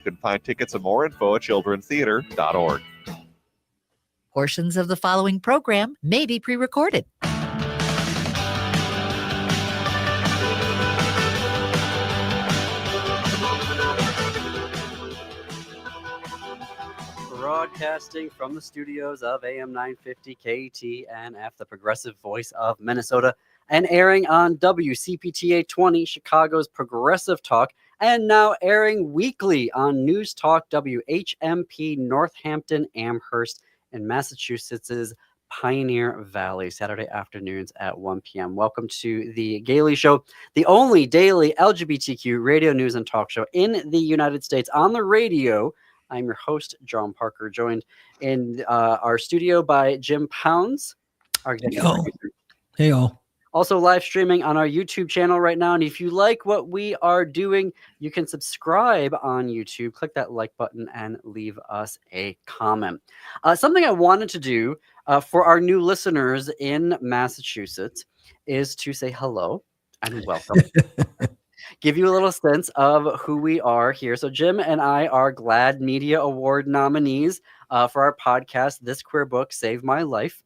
You can find tickets and more info at childrenstheater.org. Portions of the following program may be pre-recorded. Broadcasting from the studios of AM 950 KTNF, the progressive voice of Minnesota, and airing on WCPTA 20, Chicago's Progressive Talk, and now airing weekly on News Talk WHMP Northampton Amherst in Massachusetts' Pioneer Valley, Saturday afternoons at 1 p.m. Welcome to the Gailey Show, the only daily LGBTQ radio news and talk show in the United States on the radio. I'm your host, John Parker, joined in our studio by Jim Pounds, our executive producer. Hey, all. Also live streaming on our YouTube channel right now. And if you like what we are doing, you can subscribe on YouTube. Click that like button and leave us a comment. Something I wanted to do for our new listeners in Massachusetts is to say hello and welcome. Give you a little sense of who we are here. So Jim and I are GLAAD Media Award nominees for our podcast, This Queer Book Saved My Life.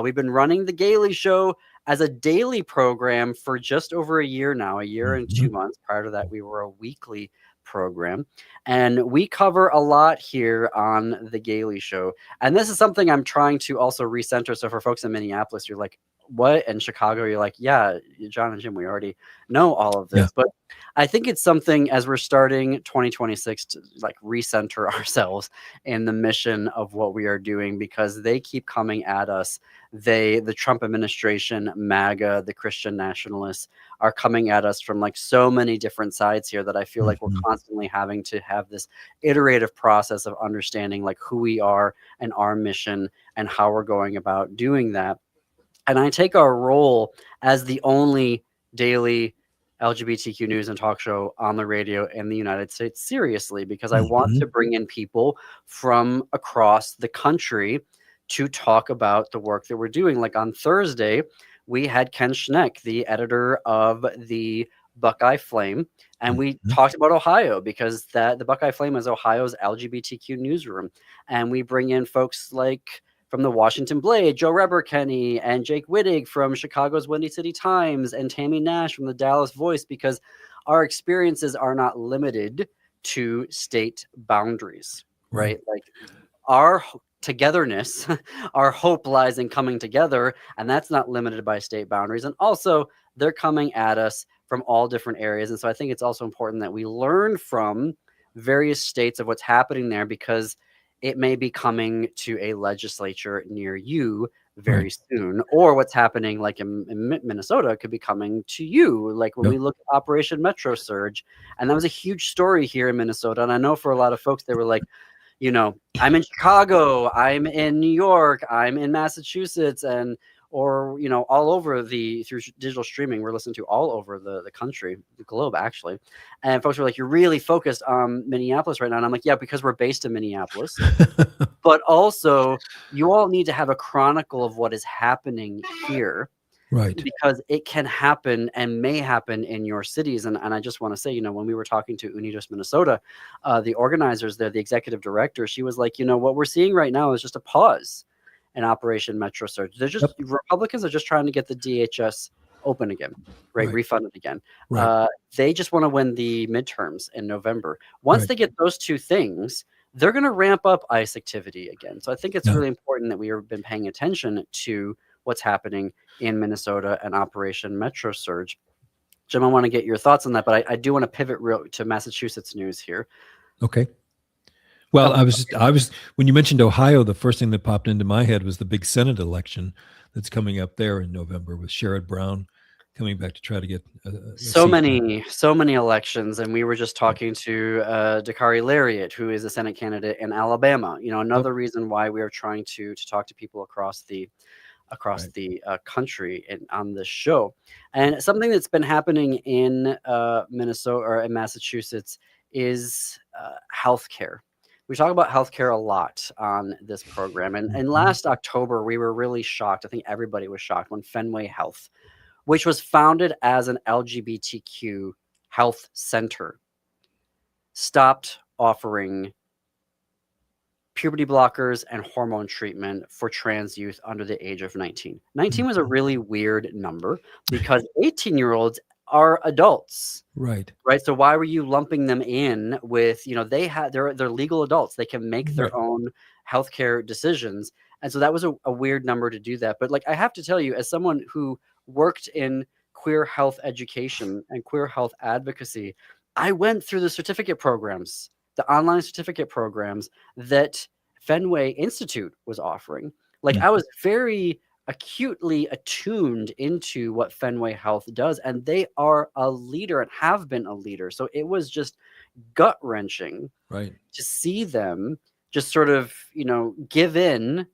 We've been running the Gailey Show as a daily program for just over a year now, a year and 2 months. Prior to that, we were a weekly program. And we cover a lot here on the Gailey Show. And this is something I'm trying to also recenter. So for folks in Minneapolis, you're like, what? In Chicago, you're like, yeah, John and Jim, we already know all of this. Yeah. But I think it's something as we're starting 2026 to like recenter ourselves in the mission of what we are doing, because they keep coming at us. The Trump administration, MAGA, the Christian nationalists are coming at us from like so many different sides here that I feel like we're constantly having to have this iterative process of understanding like who we are and our mission and how we're going about doing that. And I take our role as the only daily LGBTQ news and talk show on the radio in the United States seriously, because I want to bring in people from across the country to talk about the work that we're doing. Like on Thursday, we had Ken Schneck, the editor of the Buckeye Flame, and we talked about Ohio, because the Buckeye Flame is Ohio's LGBTQ newsroom. And we bring in folks like from the Washington Blade, Joe Reberkenny, and Jake Wittig from Chicago's Windy City Times, and Tammy Nash from the Dallas Voice, because our experiences are not limited to state boundaries, right? Like our togetherness, our hope lies in coming together, and that's not limited by state boundaries. And also, they're coming at us from all different areas. And so I think it's also important that we learn from various states of what's happening there, because it may be coming to a legislature near you very soon, or what's happening like in Minnesota could be coming to you. Like when we look at Operation Metro Surge, and that was a huge story here in Minnesota. And I know for a lot of folks, they were like, you know, I'm in Chicago, I'm in New York, I'm in Massachusetts, or, you know, all over through digital streaming, we're listening to all over the country, the globe, actually. And folks were like, you're really focused on Minneapolis right now. And I'm like, yeah, because we're based in Minneapolis. But also, you all need to have a chronicle of what is happening here. Right. Because it can happen and may happen in your cities. And I just want to say, you know, when we were talking to Unidos Minnesota, the organizers there, the executive director, she was like, you know, what we're seeing right now is just a pause in Operation Metro Surge. They're just Republicans are just trying to get the DHS open again, right? Refunded again. They just want to win the midterms in November. Once they get those two things, they're going to ramp up ICE activity again. So I think it's really important that we have been paying attention to what's happening in Minnesota and Operation Metro Surge. Jim, I want to get your thoughts on that, but I do want to pivot to Massachusetts news here. Okay. Well, I was when you mentioned Ohio, the first thing that popped into my head was the big Senate election that's coming up there in November, with Sherrod Brown coming back to try to get so many elections. And we were just talking to Dakari Lariat, who is a Senate candidate in Alabama. You know, another reason why we are trying to talk to people across the country on this show. And something that's been happening in Minnesota or in Massachusetts is healthcare. We talk about healthcare a lot on this program. And last October, we were really shocked. I think everybody was shocked when Fenway Health, which was founded as an LGBTQ health center, stopped offering puberty blockers and hormone treatment for trans youth under the age of 19. 19 was a really weird number because 18-year-olds are adults. Right. Right. So why were you lumping them in with, they're legal adults. They can make their own healthcare decisions. And so that was a weird number to do that. But like, I have to tell you, as someone who worked in queer health education and queer health advocacy, I went through the certificate programs, the online certificate programs that Fenway Institute was offering. Like I was very acutely attuned into what Fenway Health does, and they are a leader and have been a leader. So it was just gut-wrenching to see them just sort of, give in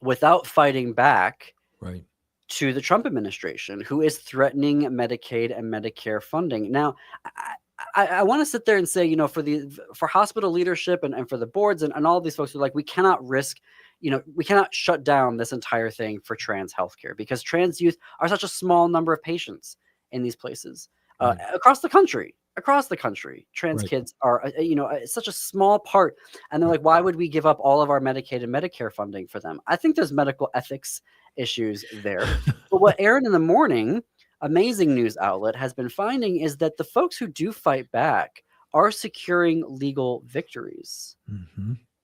without fighting back to the Trump administration, who is threatening Medicaid and Medicare funding. Now, I want to sit there and say, for hospital leadership and for the boards and all these folks who are like, we cannot risk, we cannot shut down this entire thing for trans healthcare because trans youth are such a small number of patients in these places across the country. Trans kids are, such a small part. And they're like, why would we give up all of our Medicaid and Medicare funding for them? I think there's medical ethics issues there. But what Aaron in the Morning, amazing news outlet, has been finding is that the folks who do fight back are securing legal victories,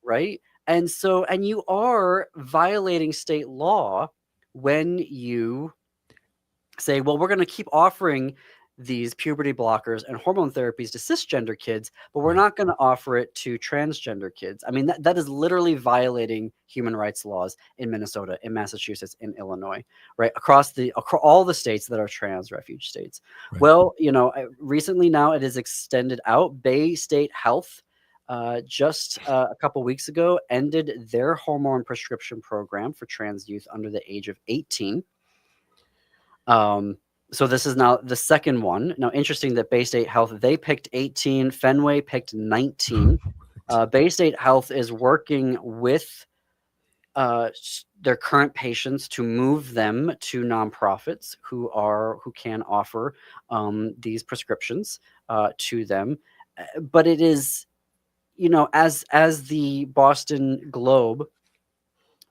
right? And so, and you are violating state law when you say, well, we're going to keep offering these puberty blockers and hormone therapies to cisgender kids, but we're not going to offer it to transgender kids. I mean, that is literally violating human rights laws in Minnesota, in Massachusetts, in Illinois, right? Across all the states that are trans refuge states. Well, recently now it is extended out. Bay State Health just a couple weeks ago ended their hormone prescription program for trans youth under the age of 18. So this is now the second one. Now, interesting that Bay State Health, they picked 18, Fenway picked 19. Bay State Health is working with their current patients to move them to nonprofits who can offer these prescriptions to them. But it is, as the Boston Globe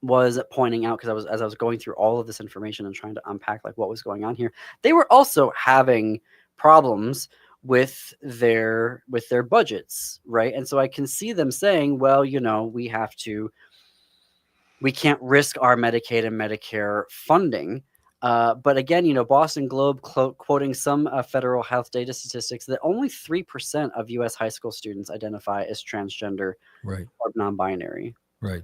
was pointing out, because as I was going through all of this information and trying to unpack like what was going on here, they were also having problems with their budgets, right? And so I can see them saying, well, we can't risk our Medicaid and Medicare funding. But again, Boston Globe quoting some federal health data statistics that only 3% of U.S. high school students identify as transgender or non-binary. Right.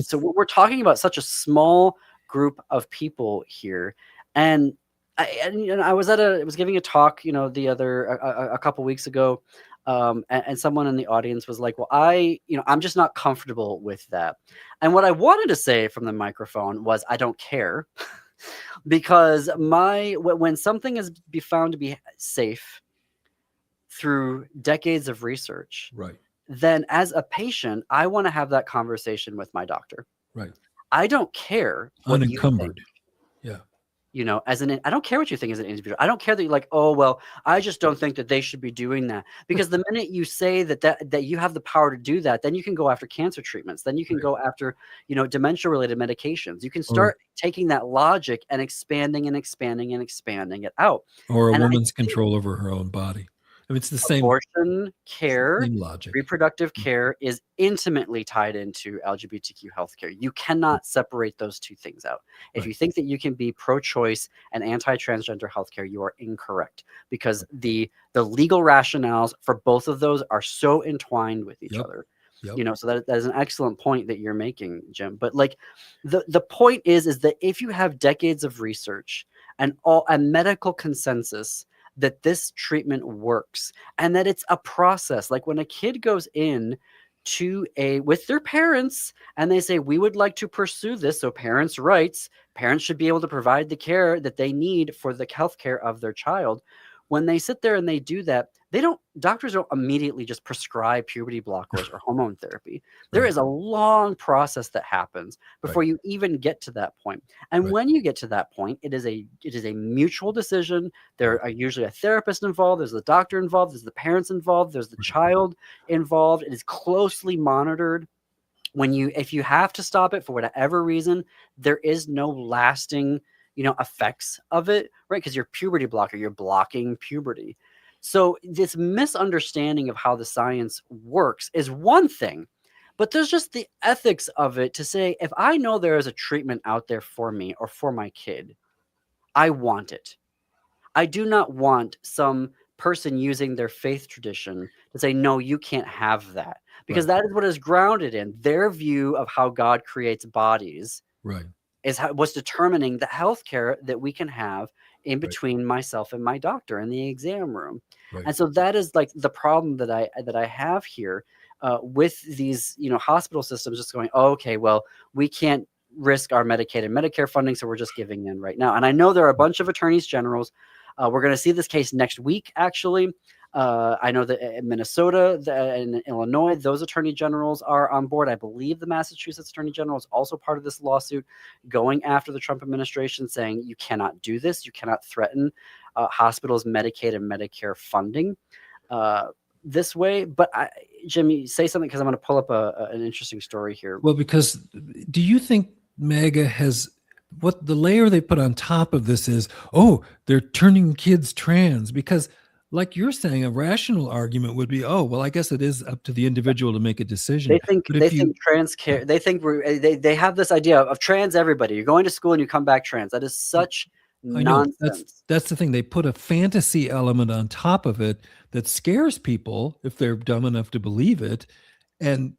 So we're talking about such a small group of people here. And I was giving a talk, a couple weeks ago. And someone in the audience was like, well, I'm just not comfortable with that. And what I wanted to say from the microphone was, I don't care. Because when something is found to be safe through decades of research, then as a patient, I want to have that conversation with my doctor. I don't care what unencumbered. You think. I don't care what you think as an individual. I don't care that you're like, oh, well, I just don't think that they should be doing that. Because the minute you say that you have the power to do that, then you can go after cancer treatments. Then you can go after, dementia-related medications. You can start taking that logic and expanding it out. Or a woman's control over her own body. I mean, it's the same. Abortion care, same logic. Reproductive care is intimately tied into LGBTQ healthcare. You cannot separate those two things out. If you think that you can be pro-choice and anti-transgender healthcare, you are incorrect, because the legal rationales for both of those are so entwined with each other. So that is an excellent point that you're making, Jim. But like the point is that if you have decades of research and medical consensus that this treatment works and that it's a process, like when a kid goes in with their parents and they say, we would like to pursue this. So parents' rights, parents should be able to provide the care that they need for the health care of their child. when they sit there and they do that, doctors don't immediately just prescribe puberty blockers or hormone therapy. There is a long process that happens before you even get to that point. And when you get to that point, it is a mutual decision. There are usually a therapist involved, there's the doctor involved, there's the parents involved, there's the child involved. It is closely monitored. If you have to stop it for whatever reason, there is no lasting, effects of it, right? Because your puberty blocker, you're blocking puberty. So this misunderstanding of how the science works is one thing, but there's just the ethics of it to say, if I know there is a treatment out there for me or for my kid, I want it. I do not want some person using their faith tradition to say, no, you can't have that, because that is what is grounded in their view of how God creates bodies. Right. Is what's determining the healthcare that we can have in between myself and my doctor in the exam room. Right. And so that is like the problem that I have here with these, hospital systems just going, oh, okay, well, we can't risk our Medicaid and Medicare funding, so we're just giving in right now. And I know there are a bunch of attorneys generals. We're going to see this case next week, actually. I know that in Minnesota and Illinois, those attorney generals are on board. I believe the Massachusetts attorney general is also part of this lawsuit, going after the Trump administration, saying you cannot do this. You cannot threaten hospitals' Medicaid and Medicare funding this way. But Jimmy, say something, because I'm going to pull up an interesting story here. Well, because do you think MAGA has... what the layer they put on top of this is, oh, they're turning kids trans? Because like you're saying, a rational argument would be, oh, well, I guess it is up to the individual to make a decision. Think trans care. They think they have this idea of trans everybody. You're going to school and you come back trans. That is such nonsense. That's the thing. They put a fantasy element on top of it that scares people if they're dumb enough to believe it, and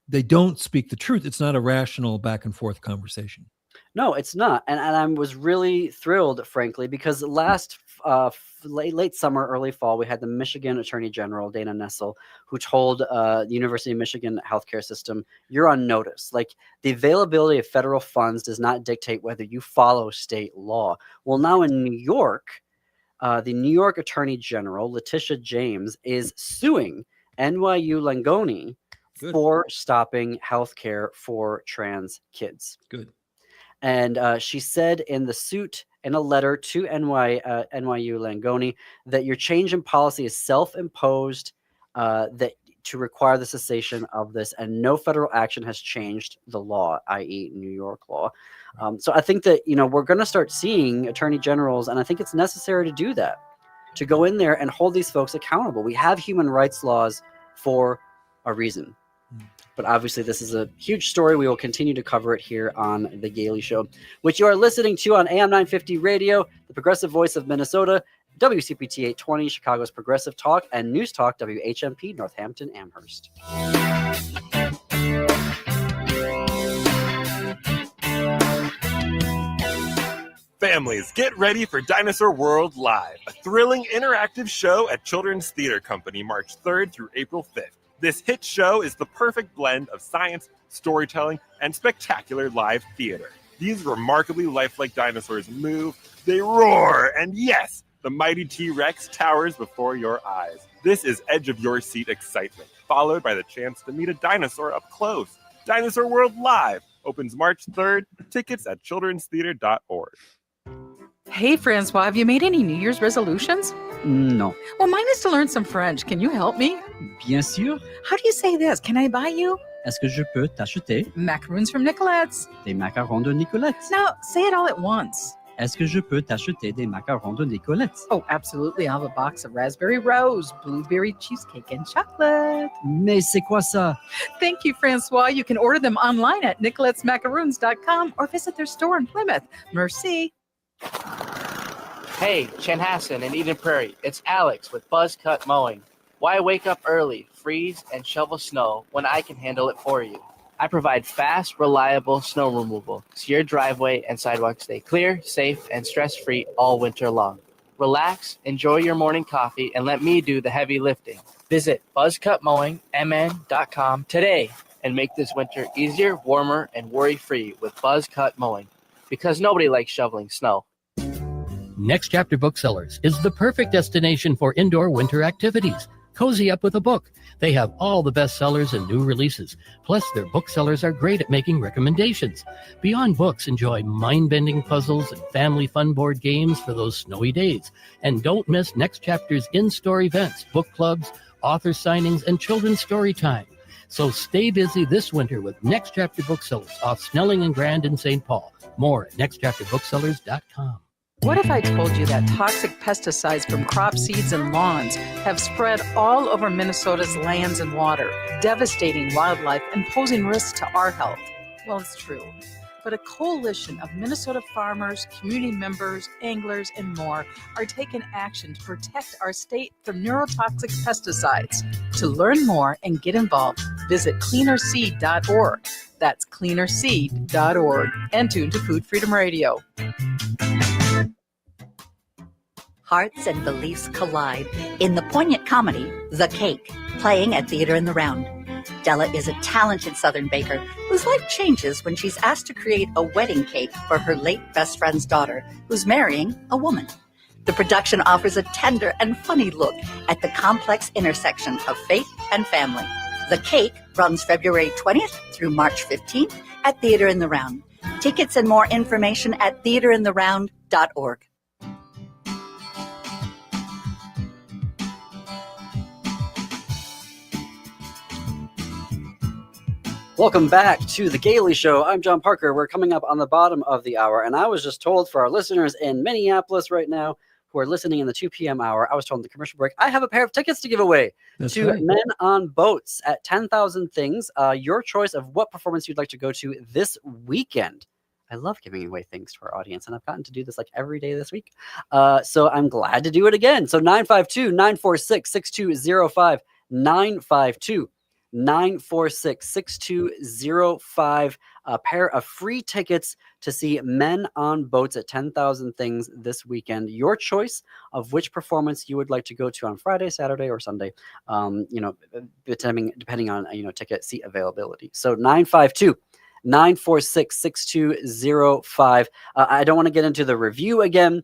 they don't speak the truth. It's not a rational back and forth conversation. No, it's not. And I was really thrilled, frankly, because last late summer, early fall, we had the Michigan Attorney General, Dana Nessel, who told the University of Michigan healthcare system, you're on notice. Like, the availability of federal funds does not dictate whether you follow state law. Well, now in New York, the New York Attorney General, Letitia James, is suing NYU Langone for stopping healthcare for trans kids. Good. And she said in the suit, in a letter to NYU Langone, that your change in policy is self-imposed, that to require the cessation of this, and no federal action has changed the law, i.e. New York law. So I think that, we're going to start seeing attorney generals, and I think it's necessary to do that, to go in there and hold these folks accountable. We have human rights laws for a reason. But obviously, this is a huge story. We will continue to cover it here on The Gailey Show, which you are listening to on AM 950 Radio, the progressive voice of Minnesota, WCPT 820, Chicago's Progressive Talk, and News Talk, WHMP, Northampton, Amherst. Families, get ready for Dinosaur World Live, a thrilling interactive show at Children's Theater Company, March 3rd through April 5th. This hit show is the perfect blend of science, storytelling, and spectacular live theater. These remarkably lifelike dinosaurs move, they roar, and yes, the mighty T-Rex towers before your eyes. This is edge-of-your-seat excitement, followed by the chance to meet a dinosaur up close. Dinosaur World Live opens March 3rd. Tickets at childrenstheater.org. Hey, Francois, have you made any New Year's resolutions? No. Well, mine is to learn some French. Can you help me? Bien sûr. How do you say this? Can I buy you? Est-ce que je peux t'acheter Macaroons from Nicolette's. des macarons de Nicolette's? Now, say it all at once. Est-ce que je peux t'acheter des macarons de Nicolette's? Oh, absolutely. I'll have a box of raspberry rose, blueberry cheesecake, and chocolate. Mais c'est quoi ça? Thank you, Francois. You can order them online at nicoletsmacaroons.com or visit their store in Plymouth. Merci. Hey, Chanhassen and Eden Prairie, it's Alex with Buzz Cut Mowing. Why wake up early, freeze, and shovel snow when I can handle it for you? I provide fast, reliable snow removal so your driveway and sidewalks stay clear, safe, and stress-free all winter long. Relax, enjoy your morning coffee, and let me do the heavy lifting. Visit buzzcutmowingmn.com today and make this winter easier, warmer, and worry-free with Buzz Cut Mowing, because nobody likes shoveling snow. Next Chapter Booksellers is the perfect destination for indoor winter activities. Cozy up with a book. They have all the bestsellers and new releases. Plus, their booksellers are great at making recommendations. Beyond books, enjoy mind-bending puzzles and family fun board games for those snowy days. And don't miss Next Chapter's in-store events, book clubs, author signings, and children's story time. So stay busy this winter with Next Chapter Booksellers off Snelling and Grand in St. Paul. More at nextchapterbooksellers.com. What if I told you that toxic pesticides from crop seeds and lawns have spread all over Minnesota's lands and water, devastating wildlife and posing risks to our health? Well, it's true. But a coalition of Minnesota farmers, community members, anglers, and more are taking action to protect our state from neurotoxic pesticides. To learn more and get involved, visit cleanerseed.org. That's cleanerseed.org. And tune to Food Freedom Radio. Hearts and beliefs collide in the poignant comedy, The Cake, playing at Theater in the Round. Della is a talented Southern baker whose life changes when she's asked to create a wedding cake for her late best friend's daughter, who's marrying a woman. The production offers a tender and funny look at the complex intersection of faith and family. The Cake runs February 20th through March 15th at Theater in the Round. Tickets and more information at theaterintheround.org. Welcome back to The Gailey Show. I'm John Parker. We're coming up on the bottom of the hour, and I was just told for our listeners in Minneapolis right now who are listening in the 2 p.m. hour, I was told in the commercial break, I have a pair of tickets to give away to right. Men on Boats at 10,000 Things. Your choice of what performance you'd like to go to this weekend. I love giving away things to our audience, and I've gotten to do this like every day this week. So I'm glad to do it again. So 952-946-6205, 946-6205, a pair of free tickets to see Men on Boats at 10,000 Things this weekend. Your choice of which performance you would like to go to on Friday, Saturday, or Sunday, depending on, ticket seat availability. So 946-6205. I don't want to get into the review again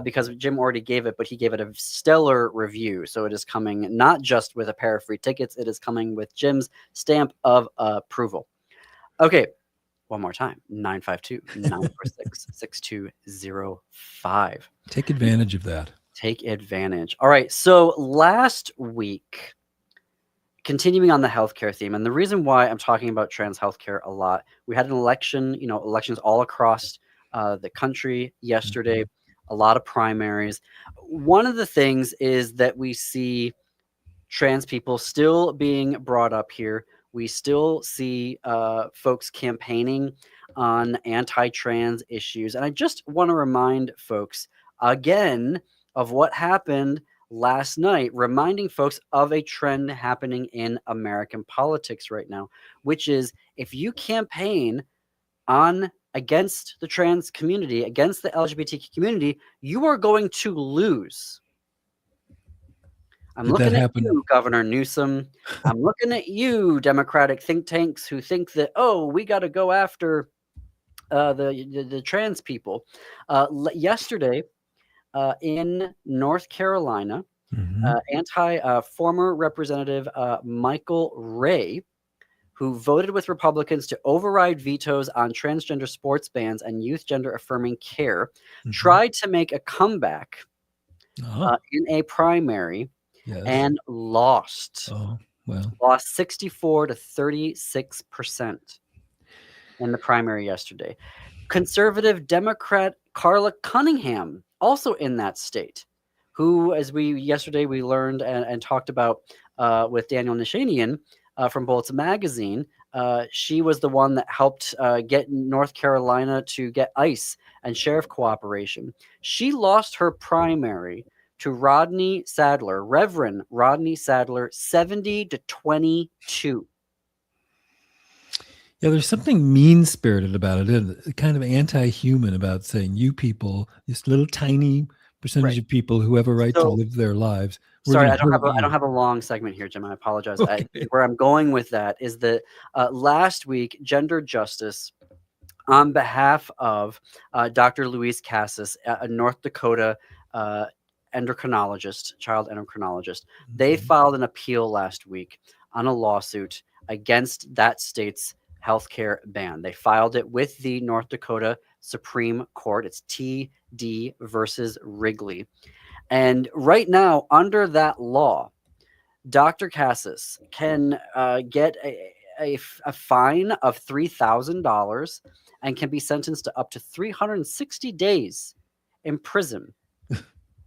because Jim already gave it, but he gave it a stellar review. So it is coming not just with a pair of free tickets, it is coming with Jim's stamp of approval. Okay, one more time, 952-946-6205. Take advantage of that. Take advantage. All right, so last week, continuing on the healthcare theme, and the reason why I'm talking about trans healthcare a lot, we had an election, elections all across the country yesterday, a lot of primaries. One of the things is that we see trans people still being brought up here. We still see folks campaigning on anti-trans issues. And I just want to remind folks again of what happened last night, reminding folks of a trend happening in American politics right now, which is if you campaign against the trans community, against the LGBTQ community, you are going to lose. I'm looking at you, Governor Newsom. I'm looking at you, Democratic think tanks who think that, we got to go after the trans people. Yesterday, in North Carolina, former Representative Michael Ray, who voted with Republicans to override vetoes on transgender sports bans and youth gender affirming care, tried to make a comeback in a primary and lost. Lost 64 to 36% in the primary yesterday. Conservative Democrat Carla Cunningham, also in that state, who, as yesterday we learned and talked about with Daniel Nishanian from Bolts Magazine, she was the one that helped get North Carolina to get ICE and sheriff cooperation. She lost her primary to Reverend Rodney Sadler, 70 to 22. Yeah, there's something mean-spirited about it, kind of anti-human about saying you people, this little tiny percentage of people who have a right to live their lives. Sorry, I don't have a long segment here, Jim. I apologize. Okay. Where I'm going with that is that last week, Gender Justice on behalf of Dr. Louise Cassis, a North Dakota endocrinologist, child endocrinologist. They filed an appeal last week on a lawsuit against that state's healthcare ban. They filed it with the North Dakota Supreme Court. It's TD versus Wrigley. And right now, under that law, Dr. Cassis can get a fine of $3,000 and can be sentenced to up to 360 days in prison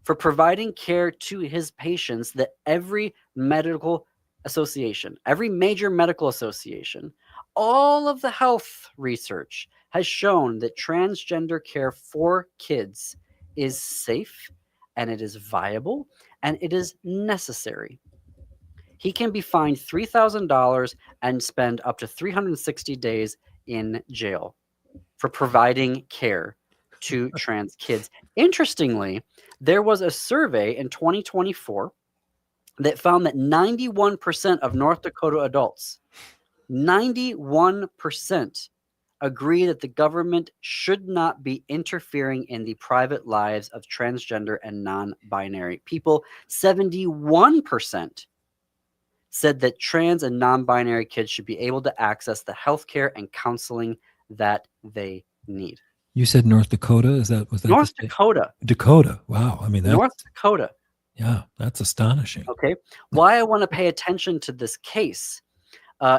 for providing care to his patients that every medical association, every major medical association, all of the health research has shown that transgender care for kids is safe and it is viable and it is necessary. He can be fined $3,000 and spend up to 360 days in jail for providing care to trans kids. Interestingly, there was a survey in 2024 that found that 91% of North Dakota adults, 91% agree that the government should not be interfering in the private lives of transgender and non-binary people. 71% said that trans and non-binary kids should be able to access the healthcare and counseling that they need. You said North Dakota? Was that North Dakota? Dakota. Wow. I mean, that's, North Dakota. Yeah, that's astonishing. Okay. Why I want to pay attention to this case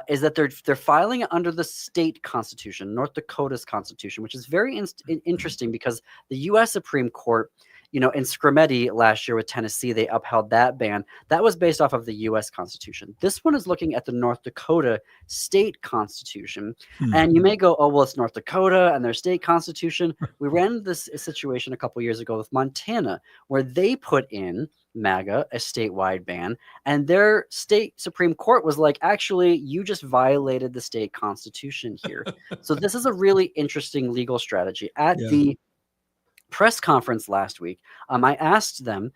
is that they're filing it under the state constitution, North Dakota's constitution, which is very interesting because the U.S. Supreme Court, in Scrimeti last year with Tennessee, they upheld that ban. That was based off of the U.S. Constitution. This one is looking at the North Dakota state constitution. And you may go, oh, well, it's North Dakota and their state constitution. We ran into this situation a couple years ago with Montana, where they put in MAGA, a statewide ban, and their state Supreme Court was like, actually, you just violated the state constitution here. So this is a really interesting legal strategy. At the press conference last week, I asked them,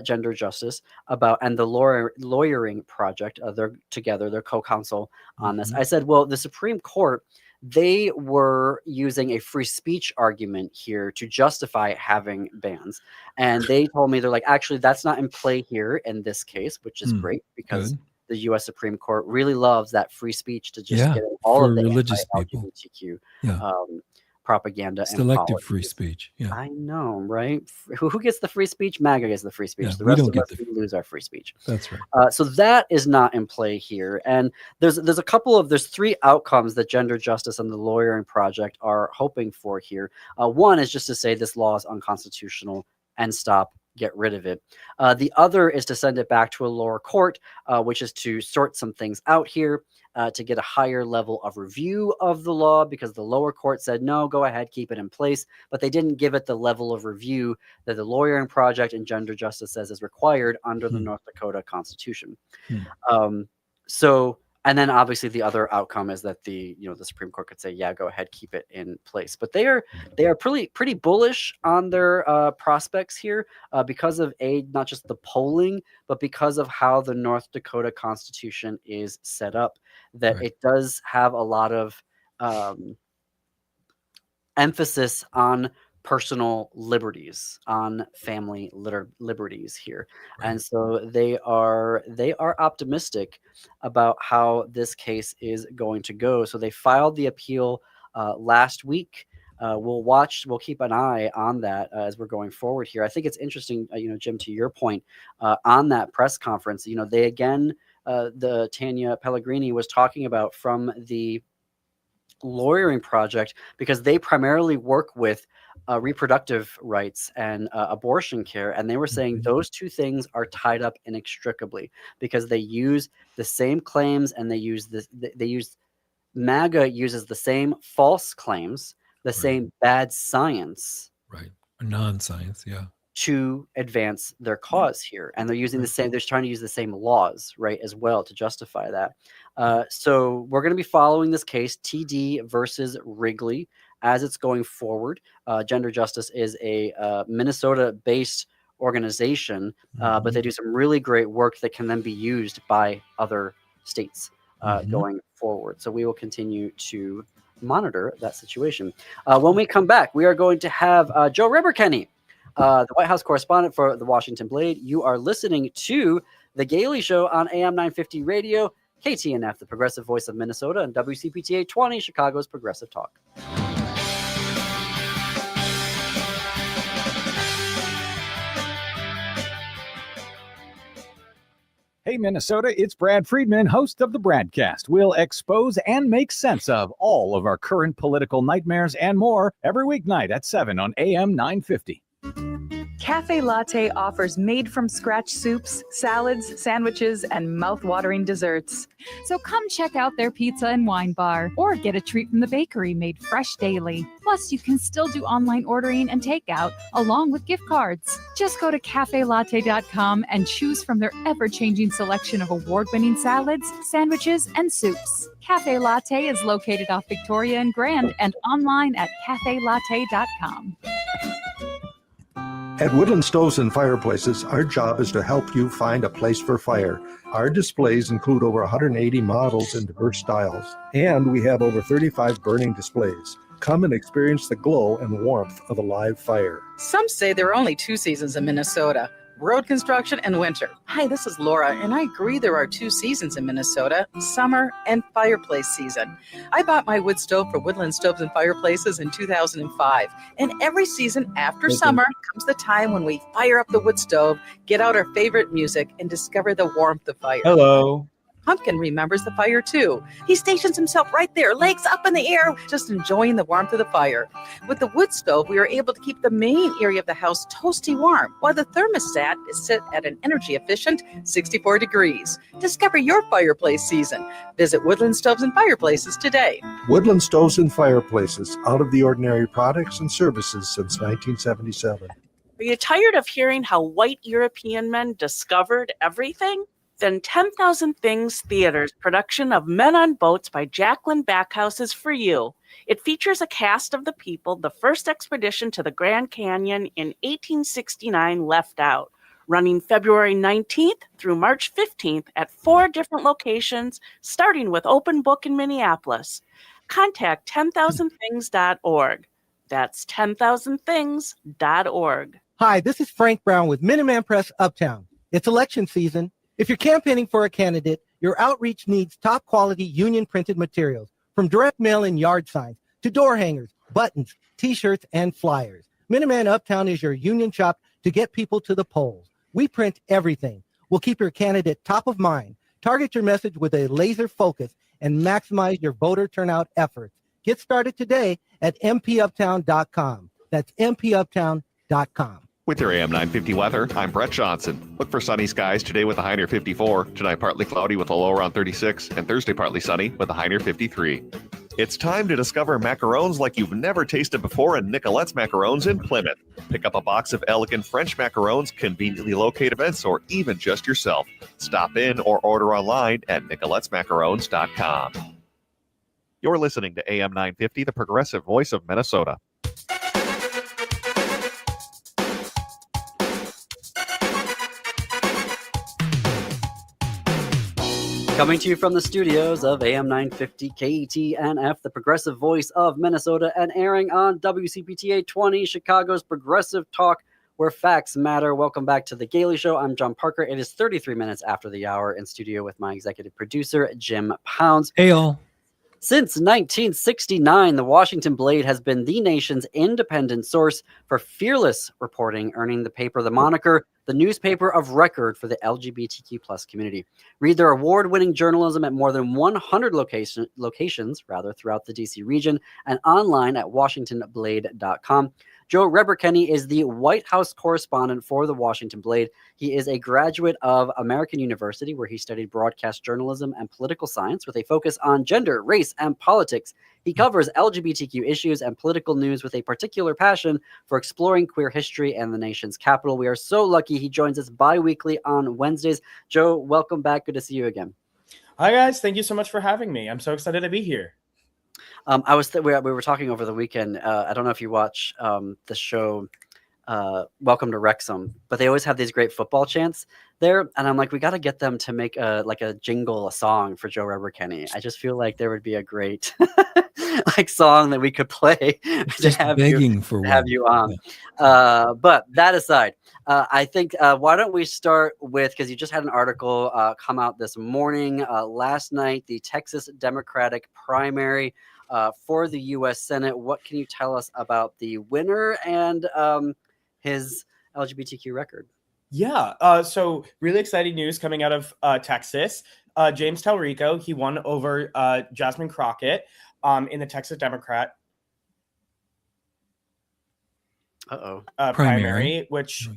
Gender Justice, about, and the lawyering project, they're together, they're co-counsel on this. I said, well, the Supreme Court, they were using a free speech argument here to justify having bans. And they told me, they're like, actually, that's not in play here in this case, which is great because the U.S. Supreme Court really loves that free speech to just get all of the religious people. LGBTQ propaganda selective and free speech. Yeah, I know, right? Who gets the free speech? MAGA gets the free speech. Yeah, the rest we of don't us get we lose our free speech. That's right. So that is not in play here. And there's three outcomes that Gender Justice and the Lawyering Project are hoping for here. One is just to say this law is unconstitutional and get rid of it. The other is to send it back to a lower court, which is to sort some things out here, to get a higher level of review of the law, because the lower court said, no, go ahead, keep it in place. But they didn't give it the level of review that the Lawyering Project and Gender Justice says is required under the North Dakota Constitution. And then obviously the other outcome is that the Supreme Court could say, yeah, go ahead, keep it in place. But they are pretty bullish on their prospects here because of not just the polling, but because of how the North Dakota Constitution is set up, that it does have a lot of emphasis on personal liberties, on family liberties here. And so they are optimistic about how this case is going to go. So they filed the appeal last week. We'll keep an eye on that as we're going forward here. I think it's interesting, Jim, to your point, on that press conference, they again, the Tanya Pellegrini was talking about from the Lawyering Project, because they primarily work with reproductive rights and abortion care, and they were saying those two things are tied up inextricably because they use the same claims, and MAGA uses the same false claims, the same bad science, non-science, to advance their cause here. And they're using they're trying to use the same laws, as well, to justify that. So we're going to be following this case, TD versus Wrigley, as it's going forward. Gender Justice is a Minnesota-based organization, but they do some really great work that can then be used by other states going forward. So we will continue to monitor that situation. When we come back, we are going to have Joe Reberkenny, the White House correspondent for the Washington Blade. You are listening to The Gailey Show on AM 950 Radio, KTNF, the progressive voice of Minnesota, and WCPTA 20, Chicago's progressive talk. Hey, Minnesota, it's Brad Friedman, host of the Bradcast. We'll expose and make sense of all of our current political nightmares and more every weeknight at 7 on AM 950. Cafe Latte offers made-from-scratch soups, salads, sandwiches, and mouth-watering desserts. So come check out their pizza and wine bar, or get a treat from the bakery made fresh daily. Plus, you can still do online ordering and takeout, along with gift cards. Just go to cafelatte.com and choose from their ever-changing selection of award-winning salads, sandwiches, and soups. Cafe Latte is located off Victoria and Grand and online at cafelatte.com. At Woodland Stoves and Fireplaces, our job is to help you find a place for fire. Our displays include over 180 models in diverse styles, and we have over 35 burning displays. Come and experience the glow and warmth of a live fire. Some say there are only two seasons in Minnesota: road construction and winter. Hi, this is Laura, and I agree there are two seasons in Minnesota: summer and fireplace season. I bought my wood stove for Woodland Stoves and Fireplaces in 2005, and every season after summer comes the time when we fire up the wood stove, get out our favorite music, and discover the warmth of fire. Hello. Pumpkin remembers the fire too. He stations himself right there, legs up in the air, just enjoying the warmth of the fire. With the wood stove, we are able to keep the main area of the house toasty warm, while the thermostat is set at an energy-efficient 64 degrees. Discover your fireplace season. Visit Woodland Stoves and Fireplaces today. Woodland Stoves and Fireplaces, out of the ordinary products and services since 1977. Are you tired of hearing how white European men discovered everything? Then 10,000 Things Theater's production of Men on Boats by Jacqueline Backhouse is for you. It features a cast of the people the first expedition to the Grand Canyon in 1869 left out, running February 19th through March 15th at 4 different locations, starting with Open Book in Minneapolis. Contact 10,000things.org. That's 10,000things.org. Hi, this is Frank Brown with Minuteman Press Uptown. It's election season. If you're campaigning for a candidate, your outreach needs top quality union printed materials, from direct mail and yard signs to door hangers, buttons, t-shirts, and flyers. Minuteman Uptown is your union shop to get people to the polls. We print everything. We'll keep your candidate top of mind, target your message with a laser focus, and maximize your voter turnout efforts. Get started today at mpuptown.com. That's mpuptown.com. With your AM 950 weather, I'm Brett Johnson. Look for sunny skies today with a high near 54. Tonight, partly cloudy with a low around 36. And Thursday, partly sunny with a high near 53. It's time to discover macarons like you've never tasted before in Nicolette's Macarons in Plymouth. Pick up a box of elegant French macarons, conveniently located events, or even just yourself. Stop in or order online at nicolettesmacarons.com. You're listening to AM 950, the progressive voice of Minnesota. Coming to you from the studios of AM 950 KTNF, the progressive voice of Minnesota, and airing on WCPTA 20, Chicago's progressive talk, where facts matter. Welcome back to The Gailey Show. I'm John Parker. It is 33 minutes after the hour, in studio with my executive producer, Jim Pounds. Hey, all. Since 1969, the Washington Blade has been the nation's independent source for fearless reporting, earning the paper the moniker the newspaper of record for the LGBTQ plus community. Read their award-winning journalism at more than 100 locations throughout the DC region and online at washingtonblade.com. Joe Reberkenny is the White House correspondent for the Washington Blade. He is a graduate of American University, where he studied broadcast journalism and political science with a focus on gender, race, and politics. He covers LGBTQ issues and political news with a particular passion for exploring queer history and the nation's capital. We are so lucky he joins us bi-weekly on Wednesdays. Joe, welcome back. Good to see you again. Hi, guys. Thank you so much for having me. I'm so excited to be here. We were talking over the weekend. I don't know if you watch the show Welcome to Wrexham, but they always have these great football chants. there, and I'm like, we got to get them to make a jingle, a song for Joe Reberkenny. I just feel like there would be a great like song that we could play to Just begging for have one. you on. Yeah. But that aside, I think why don't we start with, because you just had an article come out this morning, last night, the Texas Democratic primary for the U.S. Senate. What can you tell us about the winner and his LGBTQ record? Yeah, so really exciting news coming out of Texas. James Talarico, he won over Jasmine Crockett in the Texas Democrat primary, which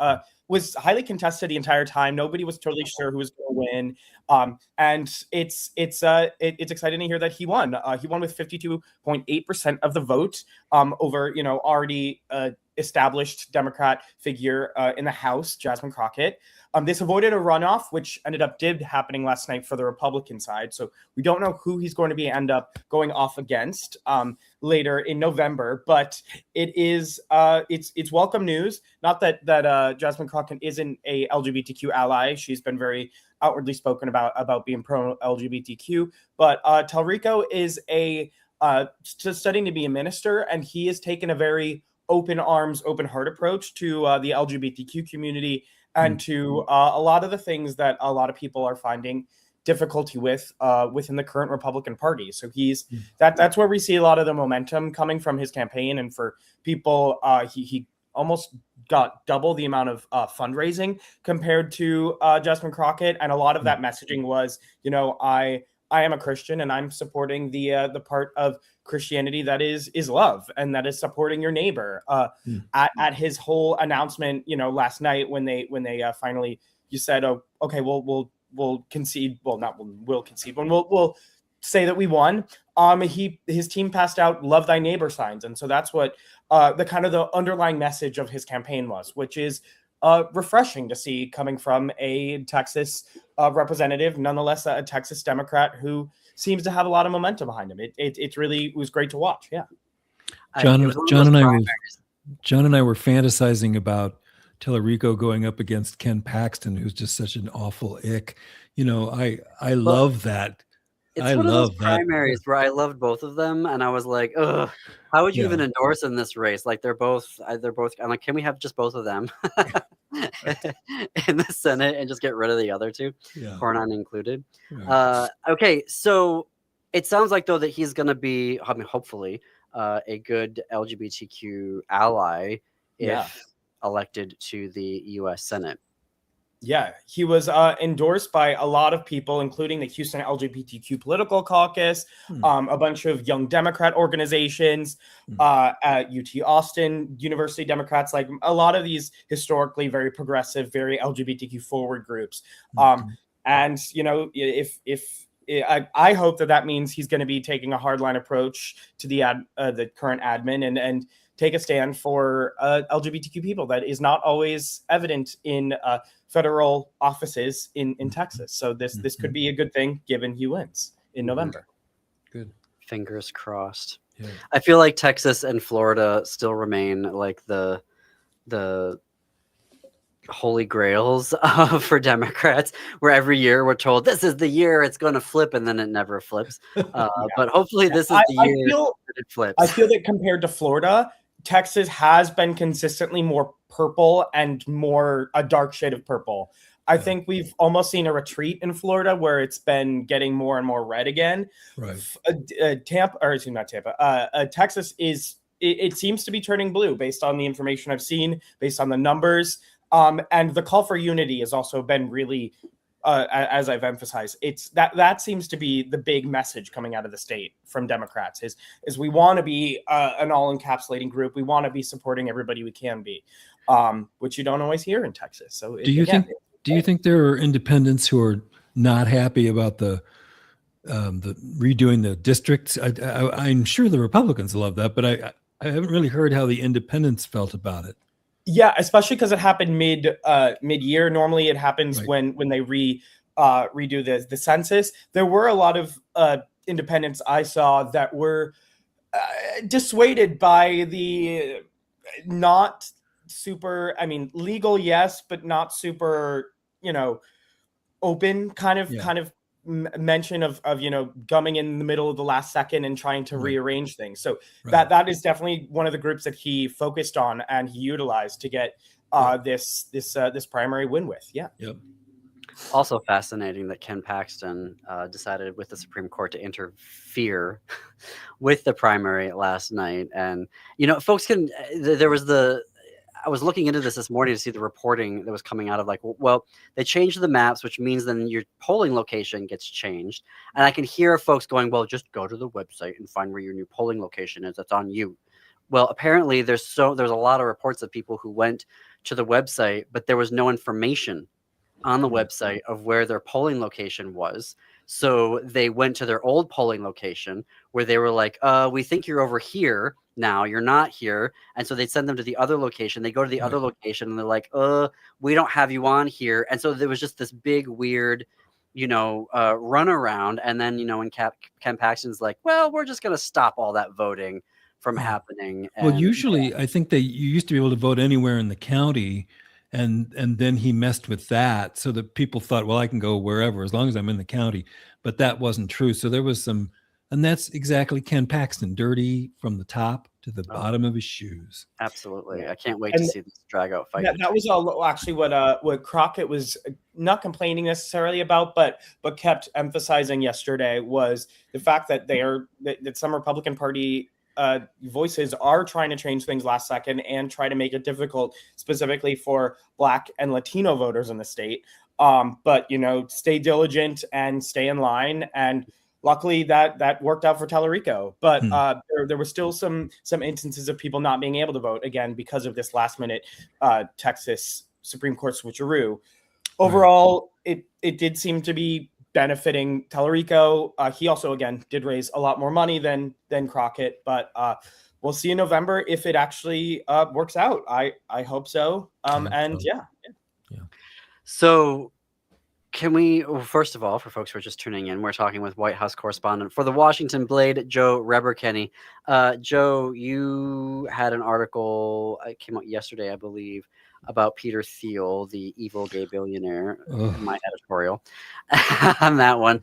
was highly contested the entire time. Nobody was totally sure who was going to win, and it's exciting to hear that he won. He won with 52.8% of the vote over already established Democrat figure in the House, Jasmine Crockett. This avoided a runoff, which ended up happening last night for the Republican side. So we don't know who he's going to end up going off against later in November. But it is it's welcome news. Not that Jasmine Crockett isn't a LGBTQ ally. She's been very outwardly spoken about being pro LGBTQ. But Talarico is studying to be a minister, and he has taken a very open arms, open heart approach to the LGBTQ community and to a lot of the things that a lot of people are finding difficulty with within the current Republican Party. So that's where we see a lot of the momentum coming from his campaign. And for people, he almost got double the amount of fundraising compared to Jasmine Crockett. And a lot of that messaging was, I am a Christian and I'm supporting the part of Christianity that is love and that is supporting your neighbor. At his whole announcement, last night when they finally you said, oh, okay, we'll concede. Well, not we'll concede. We'll say that we won. His team passed out "Love Thy Neighbor" signs, and so that's what the underlying message of his campaign was, which is refreshing to see coming from a Texas representative, nonetheless a Texas Democrat who seems to have a lot of momentum behind him. It really was great to watch. Yeah, John and I were fantasizing about Talarico going up against Ken Paxton, who's just such an awful ick. I love that. It's one of those primaries where I loved both of them, and I was like, ugh, how would you even endorse in this race? Like they're both. I'm like, can we have just both of them in the Senate and just get rid of the other two, Cornyn included? Okay, so it sounds like though that he's going to be, hopefully, a good LGBTQ ally if elected to the U.S. Senate. Yeah, he was endorsed by a lot of people, including the Houston LGBTQ Political Caucus, a bunch of young Democrat organizations, at UT Austin, University Democrats, like a lot of these historically very progressive, very LGBTQ forward groups. And, if I hope that means he's going to be taking a hardline approach to the current admin and take a stand for LGBTQ people that is not always evident in federal offices in Texas. So this could be a good thing given he wins in November. Good. Fingers crossed. Yeah. I feel like Texas and Florida still remain like the holy grails for Democrats, where every year we're told this is the year it's going to flip, and then it never flips. But hopefully this is the year that it flips. I feel that compared to Florida, Texas has been consistently more purple and more a dark shade of purple. I think we've almost seen a retreat in Florida where it's been getting more and more red again. Right. Texas it seems to be turning blue based on the information I've seen, based on the numbers. And the call for unity has also been really, as I've emphasized, it's that seems to be the big message coming out of the state from Democrats is we want to be an all-encapsulating group. We want to be supporting everybody we can be, which you don't always hear in Texas. So do you think there are independents who are not happy about the redoing the districts? I'm sure the Republicans love that, but I haven't really heard how the independents felt about it. Yeah, especially because it happened mid-year. Normally, it happens when they redo the census. There were a lot of independents I saw that were dissuaded by the not super. I mean, legal, yes, but not super. open kind of mention of gumming in the middle of the last second and trying to rearrange things. So that is definitely one of the groups that he focused on and he utilized to get this primary win with. Yep. Also fascinating that Ken Paxton decided with the Supreme Court to interfere with the primary last night. And, folks I was looking into this morning to see the reporting that was coming out of they changed the maps, which means then your polling location gets changed. And I can hear folks going, well, just go to the website and find where your new polling location is. That's on you. Well, apparently there's a lot of reports of people who went to the website, but there was no information on the website of where their polling location was. So they went to their old polling location where they were like, we think you're over here now, you're not here. And so they'd send them to the other location. They go to the other location and they're like, we don't have you on here. And so there was just this big weird, run around. And then, when Ken Paxton's like, well, we're just going to stop all that voting from happening. Well, usually I think you used to be able to vote anywhere in the county. And then he messed with that so that people thought, well, I can go wherever as long as I'm in the county. But that wasn't true. So there was and that's exactly Ken Paxton, dirty from the top to the bottom of his shoes. Absolutely. I can't wait to see this drag out fight. That was all actually what Crockett was not complaining necessarily about, but kept emphasizing yesterday was the fact that that some Republican Party voices are trying to change things last second and try to make it difficult specifically for Black and Latino voters in the state. But stay diligent and stay in line. And luckily that worked out for Talarico. But there were still some instances of people not being able to vote again because of this last minute Texas Supreme Court switcheroo. Overall, it did seem to be benefiting Talarico. He also, again, did raise a lot more money than Crockett, but we'll see in November if it actually works out. I hope so. So can we, first of all, for folks who are just tuning in, we're talking with White House correspondent for the Washington Blade, Joe Reberkenny. Joe, you had an article, it came out yesterday, I believe, about Peter Theil, the evil gay billionaire, in my editorial on that one.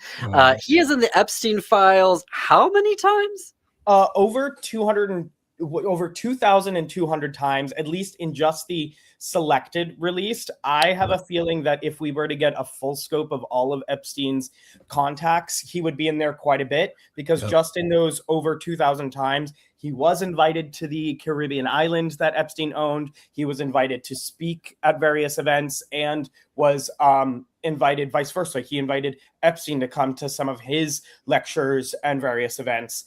He is in the Epstein files how many times? Over 2,200 times, at least in just the selected released. I have a feeling that if we were to get a full scope of all of Epstein's contacts, he would be in there quite a bit, because just in those over 2,000 times, he was invited to the Caribbean islands that Epstein owned. He was invited to speak at various events and was invited vice versa. He invited Epstein to come to some of his lectures and various events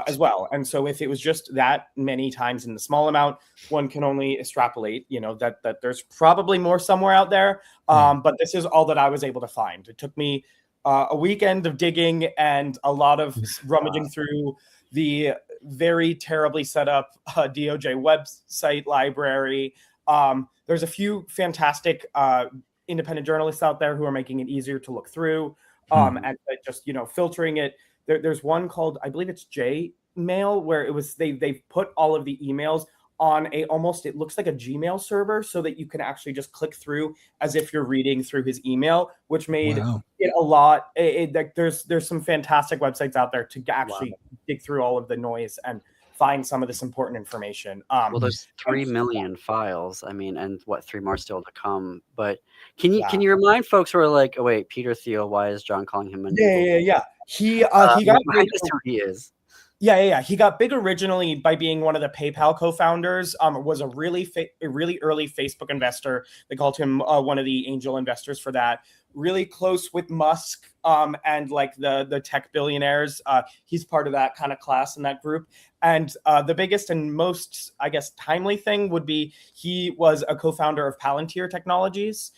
as well. And so if it was just that many times in the small amount, one can only extrapolate, that there's probably more somewhere out there. But this is all that I was able to find. It took me a weekend of digging and a lot of rummaging through the very terribly set up DOJ website library. There's a few fantastic independent journalists out there who are making it easier to look through and just, filtering it. There's one called, I believe it's J-Mail, where it was they've put all of the emails on it looks like a Gmail server, so that you can actually just click through as if you're reading through his email, which made it a lot. There's some fantastic websites out there to actually dig through all of the noise and find some of this important information. Well, there's 3 million files. I mean, and 3 more still to come. But can you remind folks who are like, oh wait, Peter Theil, why is John calling him? Yeah. He got big, who he is. Yeah. He got big originally by being one of the PayPal co-founders. Was a really early Facebook investor. They called him one of the angel investors for that. Really close with Musk and like the tech billionaires. He's part of that kind of class in that group. And the biggest and most, I guess, timely thing would be he was a co-founder of Palantir Technologies,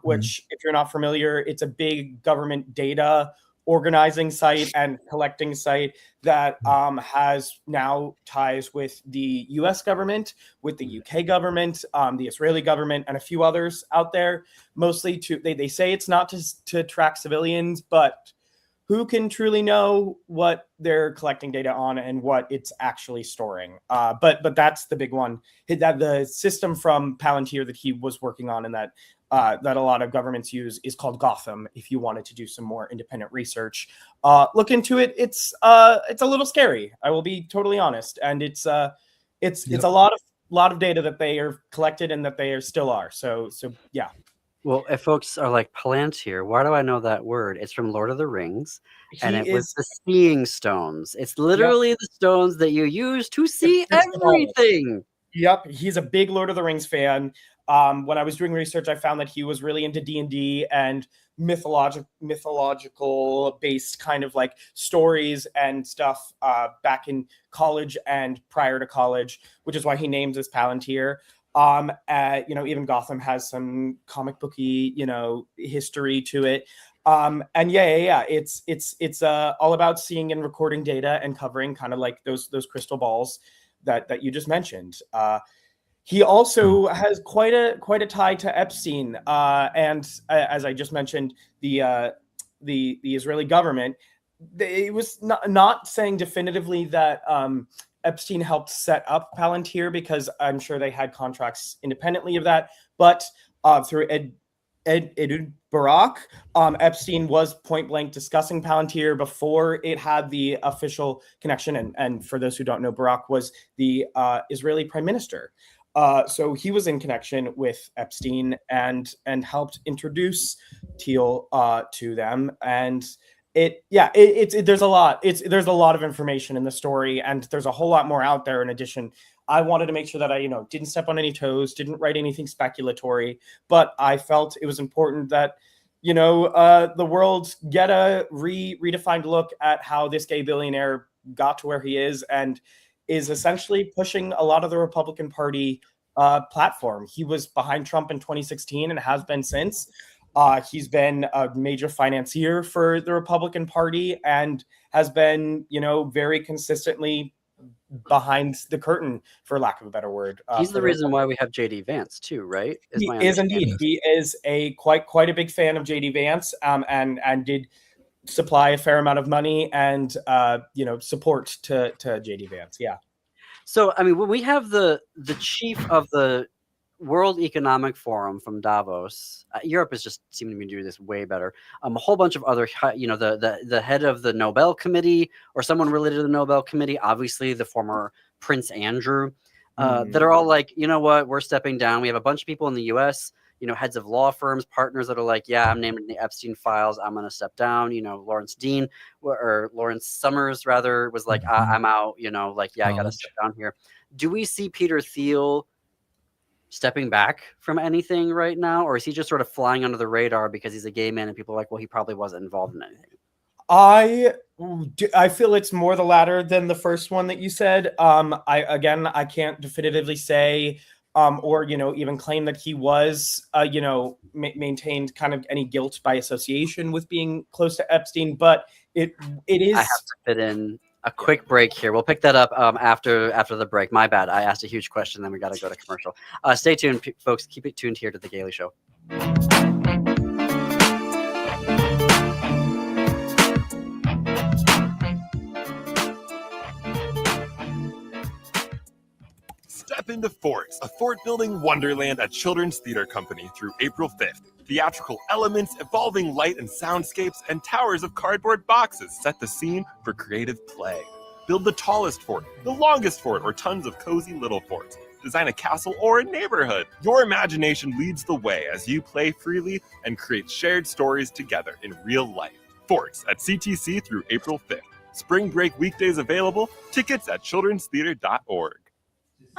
which, if you're not familiar, it's a big government data organizing site and collecting site that has now ties with the US government, with the UK government, the Israeli government, and a few others out there. Mostly they say it's not to track civilians, but who can truly know what they're collecting data on and what it's actually storing. But that's the big one. That the system from Palantir that he was working on and that a lot of governments use is called Gotham. If you wanted to do some more independent research, look into it. It's a little scary. I will be totally honest, and it's a lot of data that they are collected and that they still are. So yeah. Well, if folks are like Palantir, why do I know that word? It's from Lord of the Rings, and it was the seeing stones. It's literally the stones that you use to see everything. Yep, he's a big Lord of the Rings fan. When I was doing research, I found that he was really into D&D and mythological based kind of like stories and stuff back in college and prior to college, which is why he names this Palantir. Even Gotham has some comic booky, history to it. And it's all about seeing and recording data and covering kind of like those crystal balls that you just mentioned. He also has quite a tie to Epstein, and as I just mentioned, the Israeli government. It was not saying definitively that Epstein helped set up Palantir, because I'm sure they had contracts independently of that. But through Ed Barak, Epstein was point blank discussing Palantir before it had the official connection. And for those who don't know, Barak was the Israeli prime minister. So he was in connection with Epstein and helped introduce Thiel to them. And there's a lot. There's a lot of information in the story, and there's a whole lot more out there. In addition, I wanted to make sure that I, didn't step on any toes, didn't write anything speculatory, but I felt it was important that, the world get a redefined look at how this gay billionaire got to where he is and is essentially pushing a lot of the Republican Party platform. He was behind Trump in 2016 and has been since. He's been a major financier for the Republican Party and has been, very consistently behind the curtain, for lack of a better word. He's the reason why we have JD Vance too, right? He is indeed. He is quite a big fan of JD Vance, and did supply a fair amount of money and support to JD Vance. Yeah. So I mean, when we have the chief of the World Economic Forum from Davos, Europe is just seeming to be doing this way better. A whole bunch of other, the head of the Nobel Committee or someone related to the Nobel Committee, obviously the former Prince Andrew, that are all like, you know what, we're stepping down. We have a bunch of people in the U.S., heads of law firms, partners that are like, yeah, I'm naming the Epstein files. I'm going to step down. Lawrence Summers rather was like, I'm out. I got to step down here. Do we see Peter Thiel stepping back from anything right now, or is he just sort of flying under the radar because he's a gay man and people are like, well, he probably wasn't involved in anything? I feel it's more the latter than the first one that you said. I can't definitively say or even claim that he was maintained kind of any guilt by association with being close to Epstein, but it is. I have to fit in a quick break here. We'll pick that up after the break. My bad. I asked a huge question, then we got to go to commercial. Stay tuned, folks. Keep it tuned here to The Gaily Show. Step into Forts, a fort-building wonderland at Children's Theater Company through April 5th. Theatrical elements, evolving light and soundscapes, and towers of cardboard boxes set the scene for creative play. Build the tallest fort, the longest fort, or tons of cozy little forts. Design a castle or a neighborhood. Your imagination leads the way as you play freely and create shared stories together in real life. Forts at CTC through April 5th. Spring break weekdays available. Tickets at childrenstheater.org.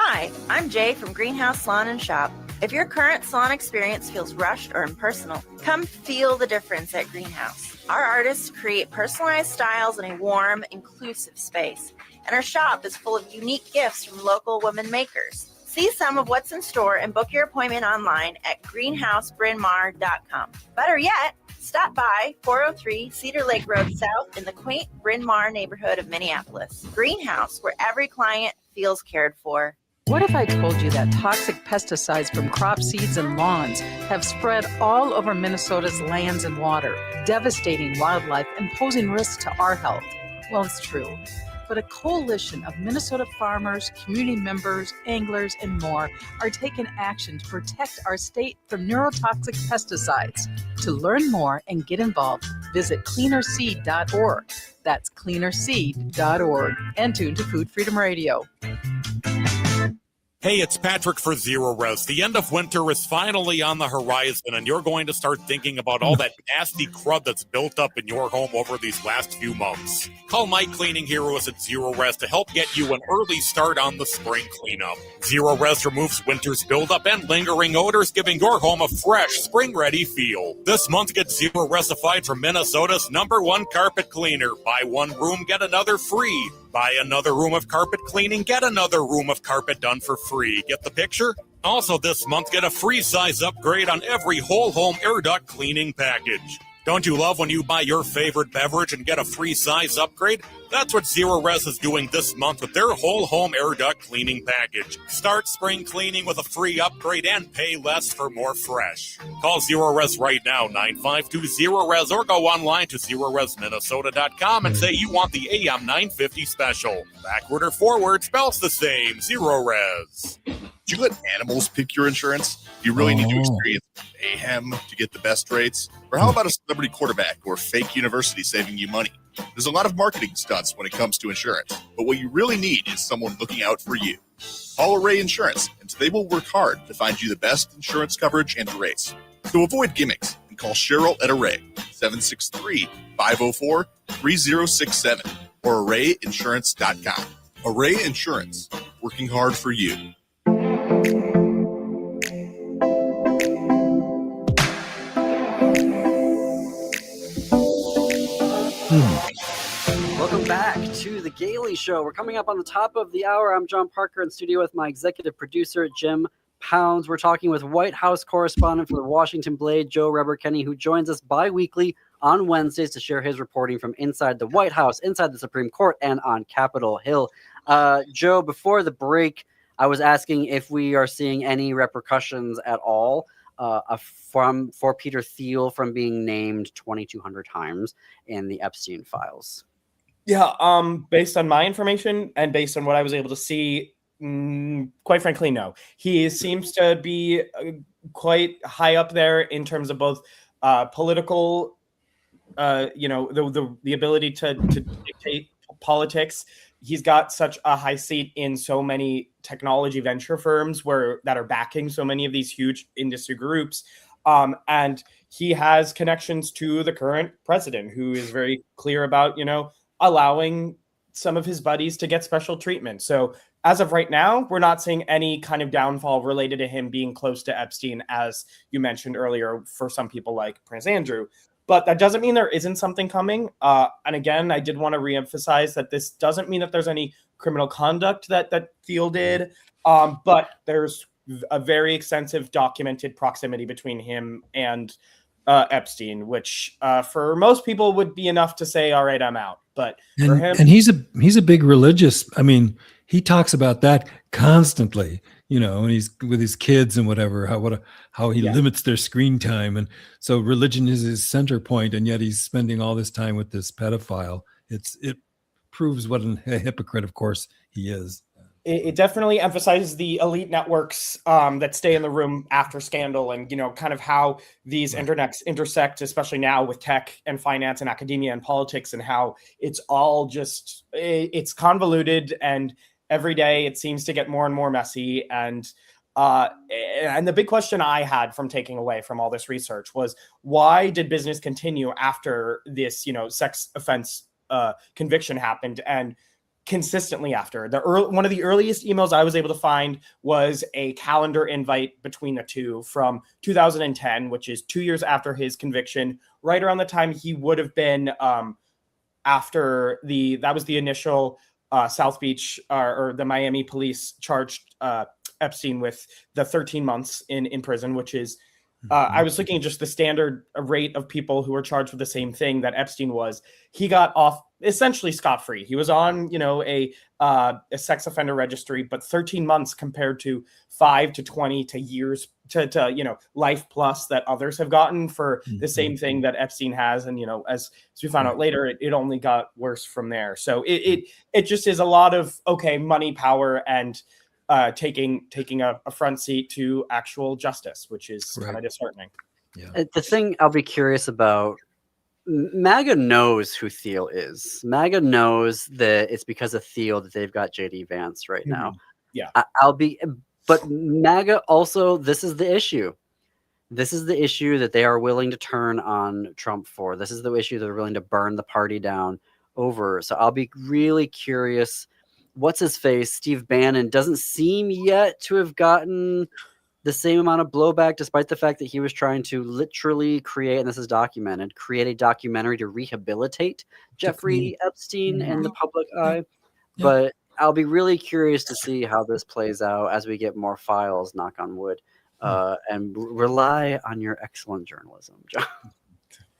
Hi, I'm Jay from Greenhouse Salon and Shop. If your current salon experience feels rushed or impersonal, come feel the difference at Greenhouse. Our artists create personalized styles in a warm, inclusive space, and our shop is full of unique gifts from local women makers. See some of what's in store and book your appointment online at greenhousebrynmar.com. Better yet, stop by 403 Cedar Lake Road South in the quaint Bryn Mawr neighborhood of Minneapolis. Greenhouse, where every client feels cared for. What if I told you that toxic pesticides from crop seeds and lawns have spread all over Minnesota's lands and water, devastating wildlife and posing risks to our health? Well, it's true. But a coalition of Minnesota farmers, community members, anglers, and more are taking action to protect our state from neurotoxic pesticides. To learn more and get involved, visit cleanerseed.org. That's cleanerseed.org. And tune to Food Freedom Radio. Hey, it's Patrick for Zero Res. The end of winter is finally on the horizon, and you're going to start thinking about all that nasty crud that's built up in your home over these last few months. Call my cleaning heroes at Zero Res to help get you an early start on the spring cleanup. Zero Res removes winter's buildup and lingering odors, giving your home a fresh, spring-ready feel. This month, get Zero Resified from Minnesota's #1 carpet cleaner. Buy one room, get another free. Buy another room of carpet cleaning, get another room of carpet done for free. Get the picture? Also this month, get a free size upgrade on every whole home air duct cleaning package. Don't you love when you buy your favorite beverage and get a free size upgrade? That's what Zero Res is doing this month with their whole home air duct cleaning package. Start spring cleaning with a free upgrade and pay less for more fresh. Call Zero Res right now, 952-ZERO-RES, or go online to ZeroResMinnesota.com and say you want the AM 950 special. Backward or forward, spells the same. Zero Res. Do you let animals pick your insurance? Do you really need to experience mayhem to get the best rates? Or how about a celebrity quarterback or fake university saving you money? There's a lot of marketing stunts when it comes to insurance, but what you really need is someone looking out for you. Call Array Insurance, and they will work hard to find you the best insurance coverage and rates. So avoid gimmicks and call Cheryl at Array, 763-504-3067, or ArrayInsurance.com. Array Insurance, working hard for you. Welcome back to The Gailey Show. We're coming up on the top of the hour. I'm John Parker in studio with my executive producer, Jim Pounds. We're talking with White House correspondent for the Washington Blade, Joe Reberkenny, who joins us bi-weekly on Wednesdays to share his reporting from inside the White House, inside the Supreme Court, and on Capitol Hill. Joe, before the break, I was asking if we are seeing any repercussions at all for Peter Theil from being named 2,200 times in the Epstein files. Yeah, based on my information and based on what I was able to see, quite frankly, no. He seems to be quite high up there in terms of both political, the ability to dictate politics. He's got such a high seat in so many technology venture firms that are backing so many of these huge industry groups. And he has connections to the current president, who is very clear about, allowing some of his buddies to get special treatment. So as of right now, we're not seeing any kind of downfall related to him being close to Epstein, as you mentioned earlier, for some people like Prince Andrew. But that doesn't mean there isn't something coming. And again, I did want to reemphasize that this doesn't mean that there's any criminal conduct that Thiel did, but there's a very extensive documented proximity between him and Epstein, which for most people would be enough to say, all right, I'm out. But for him, and he's a big religious. I mean, he talks about that constantly, and he's with his kids and whatever, how he limits their screen time. And so religion is his center point, and yet he's spending all this time with this pedophile. It proves what a hypocrite, of course, he is. It definitely emphasizes the elite networks that stay in the room after scandal, and kind of how these internets intersect, especially now with tech and finance and academia and politics, and how it's all it's convoluted, and every day it seems to get more and more messy. And the big question I had from taking away from all this research was, why did business continue after this sex offense conviction happened? And consistently after. One of the earliest emails I was able to find was a calendar invite between the two from 2010, which is 2 years after his conviction, right around the time he would have been after that was the initial South Beach or the Miami police charged Epstein with the 13 months in prison, which is I was looking at just the standard rate of people who were charged with the same thing that Epstein was. He got off essentially scot-free. He was on, a sex offender registry, but 13 months compared to 5 to 20 to years to life plus that others have gotten for the same thing that Epstein has. And, as we found out later, it only got worse from there. So it just is a lot of, money, power, and taking a front seat to actual justice, which is kind of disheartening. Yeah. The thing I'll be curious about, MAGA knows who Thiel is. MAGA knows that it's because of Thiel that they've got JD Vance right now. Yeah. But MAGA also, this is the issue. This is the issue that they are willing to turn on Trump for. This is the issue they're willing to burn the party down over. So I'll be really curious. What's his face? Steve Bannon doesn't seem yet to have gotten the same amount of blowback, despite the fact that he was trying to literally create, and this is documented, create a documentary to rehabilitate Jeffrey Epstein in the public eye. But I'll be really curious to see how this plays out as we get more files, knock on wood, and rely on your excellent journalism, John.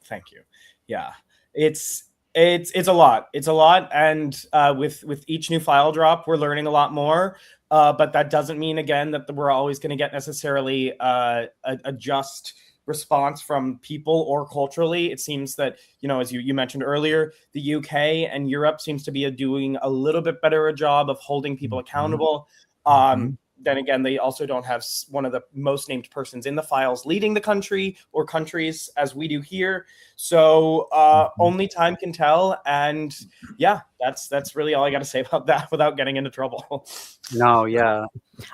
Thank you. Yeah, it's a lot. It's a lot. And with each new file drop, we're learning a lot more. But that doesn't mean, again, that we're always going to get necessarily a just response from people or culturally. It seems that, as you mentioned earlier, the UK and Europe seems to be doing a little bit better a job of holding people accountable. Then again, they also don't have one of the most named persons in the files leading the country or countries as we do here. So only time can tell. And yeah, that's really all I got to say about that without getting into trouble. No, yeah.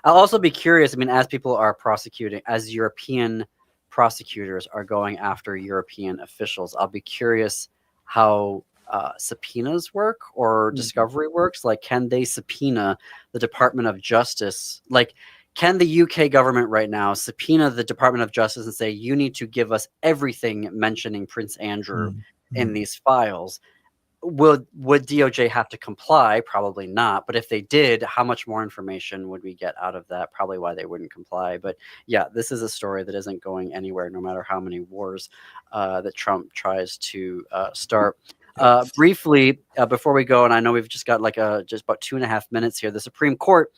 I'll also be curious. I mean, as people are prosecuting, as European prosecutors are going after European officials, I'll be curious how subpoenas work or discovery works. Like, can they subpoena the Department of Justice? Like, can the UK government right now subpoena the Department of Justice and say, you need to give us everything mentioning Prince Andrew in these files? Would DOJ have to comply? Probably not. But if they did, how much more information would we get out of that? Probably why they wouldn't comply. But yeah, this is a story that isn't going anywhere, no matter how many wars that Trump tries to start. Briefly, before we go, and I know we've just got like just about 2.5 minutes here, the Supreme Court,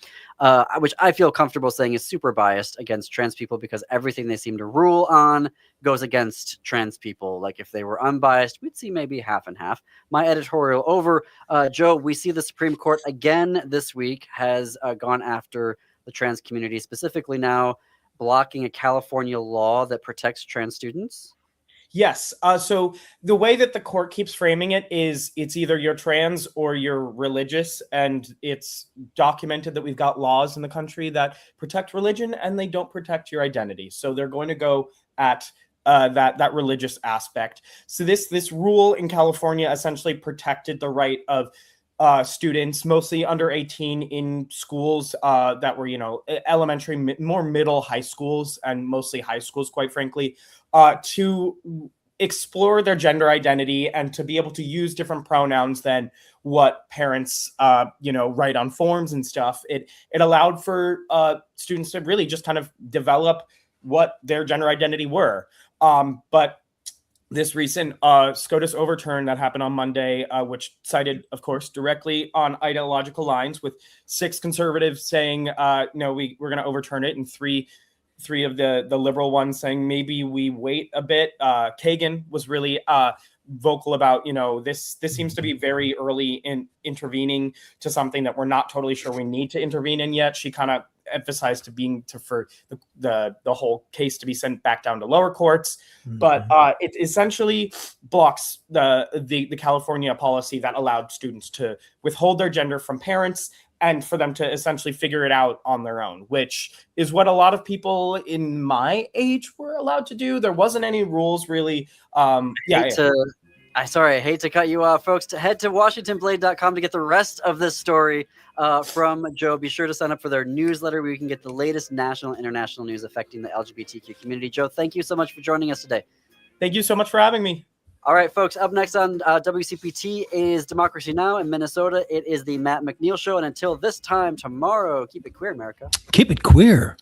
which I feel comfortable saying is super biased against trans people because everything they seem to rule on goes against trans people. Like, if they were unbiased, we'd see maybe half and half. My editorial over. Joe, we see the Supreme Court again this week has gone after the trans community, specifically now blocking a California law that protects trans students. Yes. So the way that the court keeps framing it is it's either you're trans or you're religious, and it's documented that we've got laws in the country that protect religion and they don't protect your identity. So they're going to go at that religious aspect. So this rule in California essentially protected the right of students, mostly under 18, in schools that were, elementary, more middle high schools, and mostly high schools, quite frankly, to explore their gender identity and to be able to use different pronouns than what parents, write on forms and stuff. It allowed for students to really just kind of develop what their gender identity were. But this recent SCOTUS overturn that happened on Monday, which cited, of course, directly on ideological lines, with 6 conservatives saying, no, we're going to overturn it, and three of the liberal ones saying maybe we wait a bit. Kagan was really vocal about, this seems to be very early in intervening to something that we're not totally sure we need to intervene in yet. She kind of emphasized for the whole case to be sent back down to lower courts. But it essentially blocks the California policy that allowed students to withhold their gender from parents and for them to essentially figure it out on their own, which is what a lot of people in my age were allowed to do. There wasn't any rules really. I hate to cut you off, folks. To head to WashingtonBlade.com to get the rest of this story from Joe. Be sure to sign up for their newsletter where you can get the latest national and international news affecting the LGBTQ community. Joe, thank you so much for joining us today. Thank you so much for having me. All right, folks, up next on WCPT is Democracy Now! In Minnesota. It is the Matt McNeil Show. And until this time tomorrow, keep it queer, America. Keep it queer.